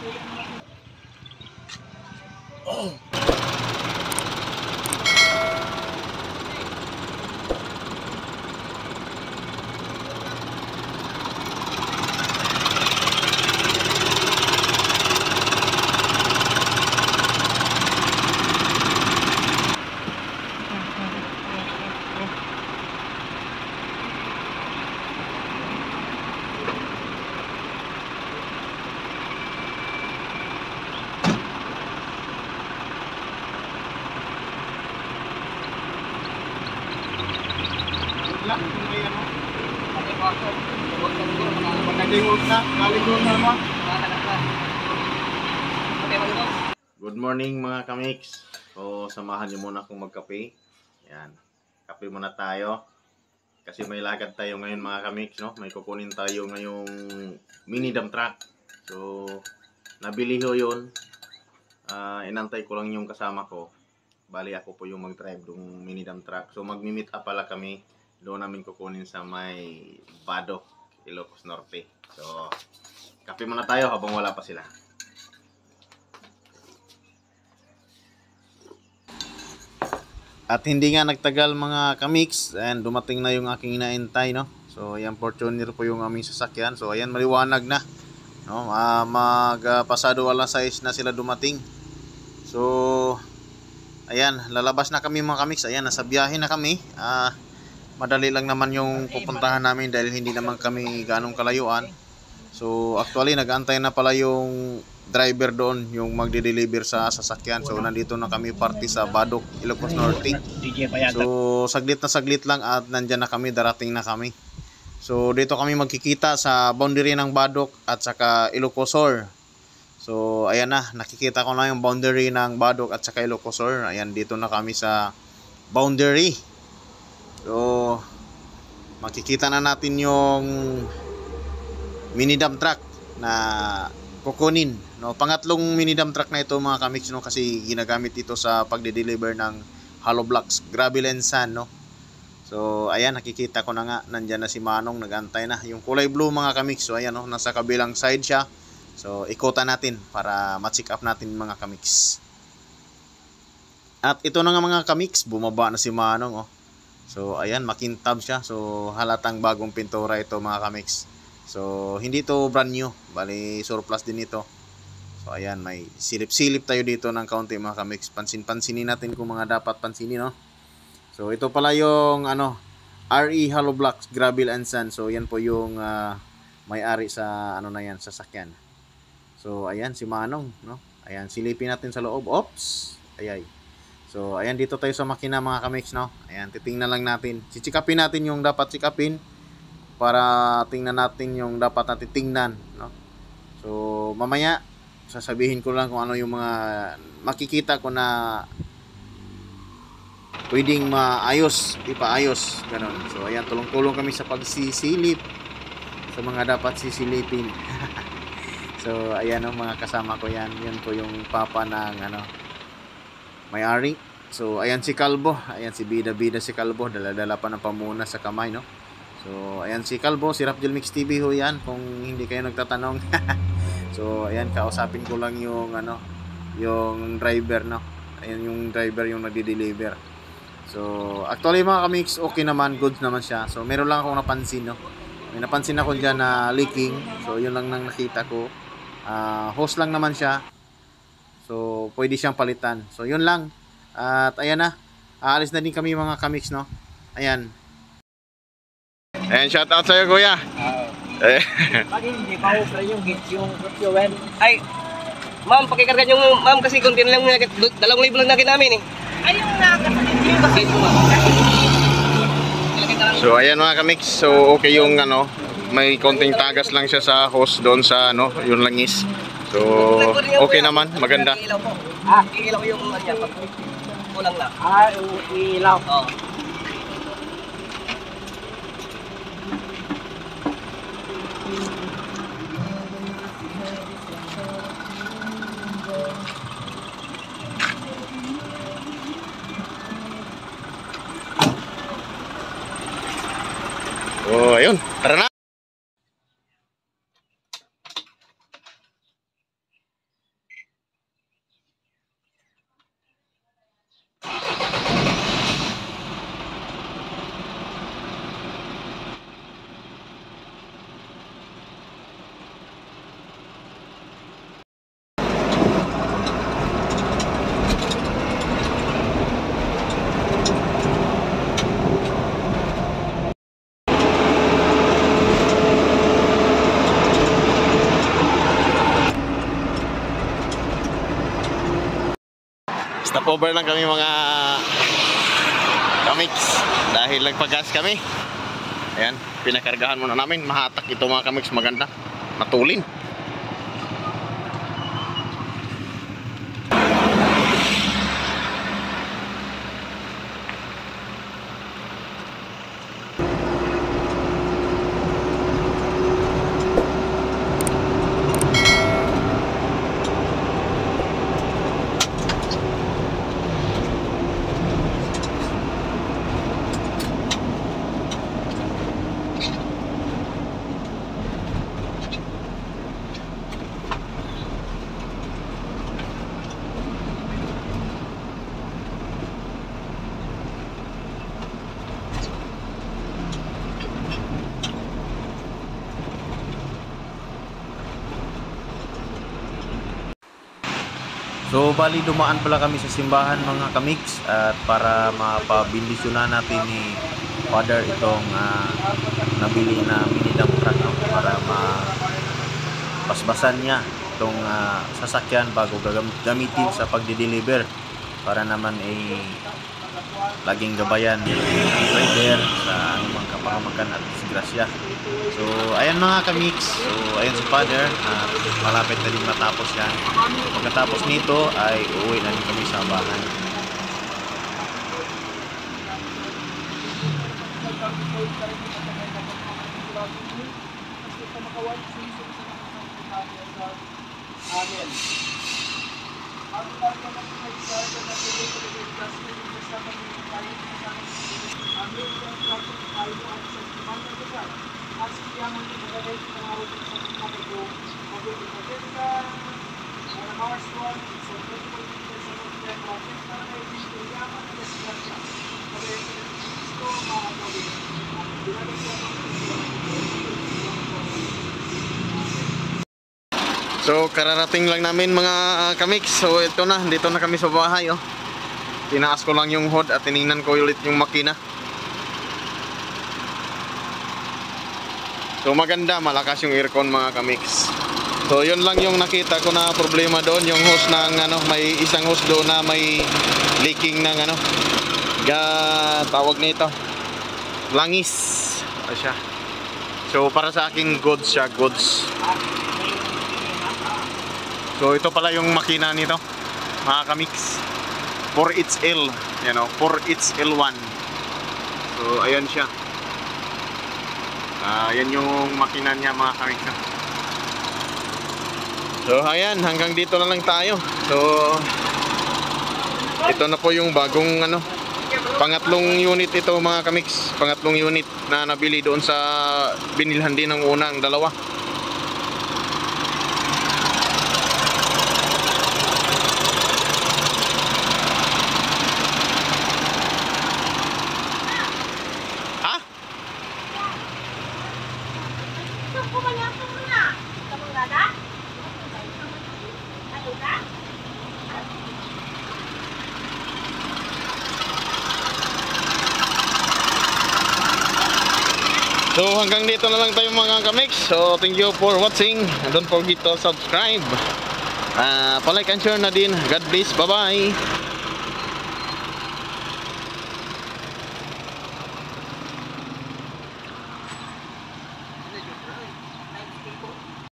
Good morning mga kamix. So samahan niyo muna akong magkape. Yan. Kape muna tayo. Kasi may lakad tayo ngayon mga kamix, no? May kukunin tayo ngayong mini dump truck. So nabili ko 'yon. Inantay ko lang yung kasama ko. Bali ako po yung mag-drive ng mini dump truck. So magmi-meet up pala kami. Doon namin kukunin sa may Badok, Ilocos Norte. So kape muna tayo habang wala pa sila. At hindi nga nagtagal mga kamix, and dumating na yung aking inaantay, no? So ayan, Fortuner po yung aming sasakyan. So ayan, maliwanag na, no? Pasado alas 6 na sila dumating. So ayan, lalabas na kami mga kamix. Ayan, nasa biyahe na kami. Madali lang naman yung pupuntahan namin dahil hindi naman kami ganong kalayuan. So actually nag-aantay na pala yung driver doon, yung magde-deliver sa sasakyan. So nandito na kami party sa Badok, Ilocos Norte. So saglit na saglit lang at nandyan na kami, darating na kami. So dito kami magkikita sa boundary ng Badok at saka Ilocosor. So ayan na, nakikita ko na yung boundary ng Badok at saka Ilocosor. Ayan, dito na kami sa boundary. So makikita na natin yung mini dump truck na kukunin, no? Pangatlong mini dump truck na ito mga kamix, no? Kasi ginagamit ito sa pagde-deliver ng hollow blocks, gravel and sand, no? So ayan, nakikita ko na nga, nandyan na si Manong, nagantay na. Yung kulay blue mga kamix, so ayan, no? Nasa kabilang side siya. So ikutan natin para ma-check up natin mga kamix. At ito na nga mga kamix, bumaba na si Manong, oh. So ayan, makintab siya. So halatang bagong pintura ito mga kamix. So hindi to brand new, bali surplus din ito. So ayan, may silip-silip tayo dito ng kaunti mga kamix. Pansin-pansinin natin kung mga dapat pansinin, no? So ito pala yung RE Hollow Blocks Gravel and Sand. So yan po yung may-ari sa na yan, sasakyan. So ayan si Manong, no? Ayan, silipin natin sa loob. Oops. Ayay. So ayan, dito tayo sa makina mga kamix, no? Ayan, titingnan lang natin. Chichikapin natin yung dapat sikapin para tingnan natin yung dapat natin tingnan, no? So mamaya sasabihin ko lang kung ano yung mga makikita ko na pwedeng ipaayos, ganun. So ayan, tulong-tulong kami sa pagsisilip sa mga dapat sisilipin. So ayan, mga kasama ko yan. Yan po yung papa ng may-ari. So ayan si Kalbo, ayan si bida-bida si Kalbo, dala-dala pa ng pamuna sa kamay, no? So ayan si Kalbo, si Rapjel Mix TV ho yan, kung hindi kayo nagtatanong. So ayan, kausapin ko lang yung yung driver, no? Ayan yung driver yung nagde-deliver. So actually mga kamix, okay naman, good naman siya. So meron lang akong napansin, no? May napansin ako dyan na leaking. So yun lang nang nakita ko. Hose lang naman siya. So pwede siyang palitan. So yun lang. At ayan na, aalis na din kami mga kamix, no? Ayan. Ayan, shout out sa'yo kuya. Pag hindi pa yung fuel. Ay, ma'am, pakikargan yung ma'am kasi konti na lang, 2,000 lang nakin namin eh. Ay, yung nakasalit yung So ayan mga kamix, so okay yung may konting tagas lang siya sa hose doon sa yung langis. So okay naman, maganda. Ilaw po. Ilaw yung kulang lang. Ilaw. Oo. Oh, ayun. Tara na. Stopover lang kami mga kamix dahil nagpagas kami. Ayan, pinakargahan muna namin. Mahatak ito mga kamix, maganda. Matulin. So bali dumaan pala kami sa simbahan mga kamix at para mapabindisyonan natin ni Father itong nabili na mini dump truck, no? Para mapasbasan niya itong sasakyan bago gamitin sa pagdi-deliver para naman ay laging gabayan ng rider sa anumang kapahamakan at disgrasya. So ayan mga kamix, so ayan si Father, malapit na din matapos yan. Pagkatapos nito ay uuwi na din kami sa bahay. So kararating lang namin mga kamix. So ito na, dito na kami sa bahay, oh. Tinaas ko lang yung hood at tiningnan ko ulit yung makina. So maganda, malakas yung aircon mga kamix. So yun lang yung nakita ko na problema doon, yung hose ng may isang hose doon na may leaking ng tawag nito, langis siya. So para sa akin goods siya, goods. So ito pala yung makina nito mga kamix, 4HL, 4HL1. So ayan siya. Yan yung makina niya mga kamix. So ayan, hanggang dito na lang tayo. So ito na po yung bagong pangatlong unit ito mga kamix. Pangatlong unit na nabili doon sa binilhan din ng unang dalawa. So hanggang dito na lang tayo mga kamix. So thank you for watching. Don't forget to subscribe. Pa-like and share na din. God bless. Bye bye.